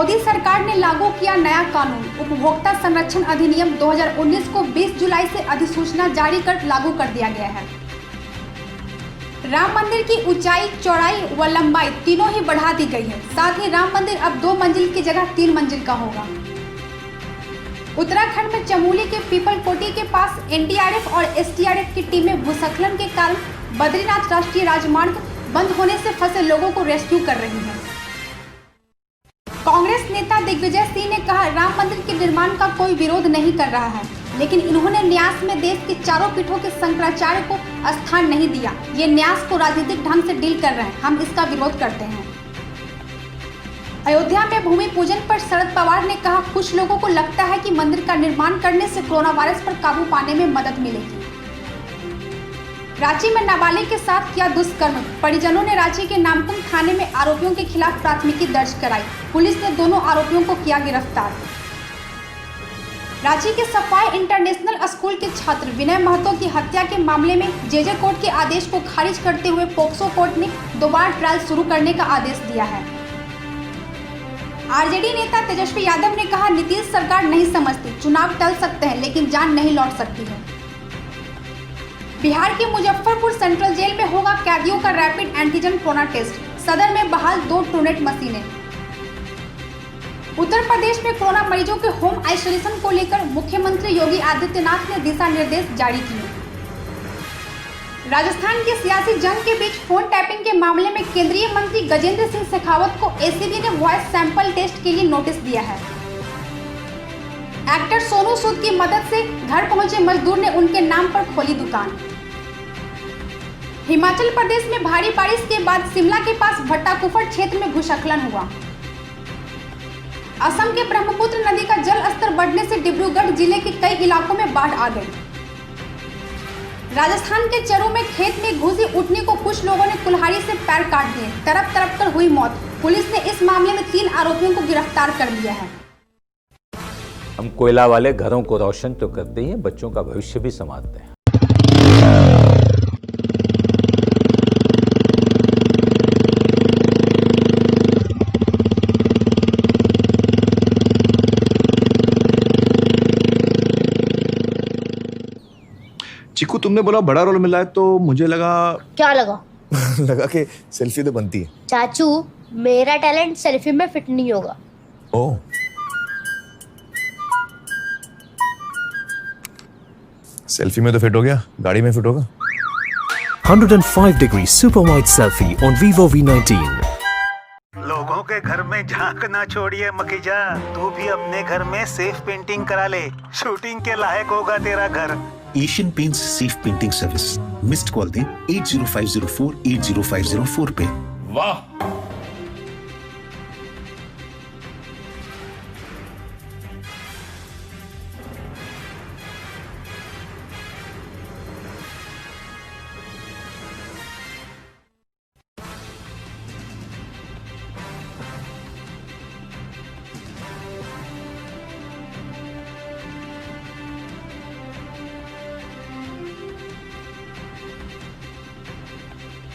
मोदी सरकार ने लागू किया नया कानून। उपभोक्ता संरक्षण अधिनियम 2019 को 20 जुलाई से अधिसूचना जारी कर लागू कर दिया गया है। राम मंदिर की ऊंचाई, चौड़ाई व लंबाई तीनों ही बढ़ा दी गई है। साथ ही राम मंदिर अब 2 मंजिल की जगह 3 मंजिल का होगा। उत्तराखंड में चमोली के पीपलकोटी के पास एनडीआरएफ और एसडीआरएफ की टीमें भूस्खलन के कारण बद्रीनाथ राष्ट्रीय राजमार्ग बंद होने से फंसे लोगों को रेस्क्यू कर रही है। कांग्रेस नेता दिग्विजय सिंह ने कहा, राम मंदिर के निर्माण का कोई विरोध नहीं कर रहा है, लेकिन इन्होंने न्यास में देश के चारों पीठों के शंकराचार्य को स्थान नहीं दिया। ये न्यास को राजनीतिक ढंग से डील कर रहे हैं, हम इसका विरोध करते हैं। अयोध्या में भूमि पूजन पर शरद पवार ने कहा, कुछ लोगों को लगता है कि मंदिर का निर्माण करने से कोरोना वायरस पर काबू पाने में मदद मिलेगी। रांची में नाबालिग के साथ किया दुष्कर्म, परिजनों ने रांची के नामकुम थाने में आरोपियों के खिलाफ प्राथमिकी दर्ज कराई। पुलिस ने दोनों आरोपियों को किया गिरफ्तार। रांची के सफाई इंटरनेशनल स्कूल के छात्र विनय महतो की हत्या के मामले में जेजे कोर्ट के आदेश को खारिज करते हुए पोक्सो कोर्ट ने दोबारा ट्रायल शुरू करने का आदेश दिया है। आरजेडी नेता तेजस्वी यादव ने कहा, नीतीश सरकार नहीं समझती, चुनाव टल सकते हैं लेकिन जान नहीं लौट सकती है। बिहार के मुजफ्फरपुर सेंट्रल जेल में होगा कैदियों का रैपिड एंटीजन कोरोना टेस्ट। सदर में बहाल 2 ट्रूनेट मशीनें। उत्तर प्रदेश में कोरोना मरीजों के होम आइसोलेशन को लेकर मुख्यमंत्री योगी आदित्यनाथ ने दिशा निर्देश जारी किए। राजस्थान की सियासी जंग के बीच फोन टैपिंग के मामले में केंद्रीय मंत्री गजेंद्र सिंह शेखावत को एसीबी ने वॉइस सैंपल टेस्ट के लिए नोटिस दिया है। एक्टर सोनू सूद की मदद से घर पहुंचे मजदूर ने उनके नाम पर खोली दुकान। हिमाचल प्रदेश में भारी बारिश के बाद शिमला के पास भट्टाकुफर क्षेत्र में भूस्खलन हुआ। असम के ब्रह्मपुत्र नदी का जल स्तर बढ़ने से डिब्रूगढ़ जिले के कई इलाकों में बाढ़ आ गई। राजस्थान के चरू में खेत में घुसी ऊँटनी को कुछ लोगों ने कुल्हाड़ी से पैर काट दिए, तड़प तड़प कर हुई मौत। पुलिस ने इस मामले में 3 आरोपियों को गिरफ्तार कर लिया है। हम कोयला वाले घरों को रोशन तो करते हैं, बच्चों का भविष्य भी संवारते हैं। चिकू, तुमने बोला बड़ा रोल मिला है तो मुझे लगा। क्या लगा? लगा कि सेल्फी तो बनती है। चाचू, मेरा टैलेंट सेल्फी में फिट नहीं होगा। ओह, सेल्फी में तो फिट हो गया, गाड़ी में फिट होगा। 105 degree super wide selfie on Vivo V19। लोगों के घर में झांक ना छोड़िए मखीजा, तू भी अपने घर में सेफ पेंटिंग करा ले, शूटिंग के लायक होगा तेरा घर। Asian paints safe painting service. Missed call दें 80504 80504 पे। वाह,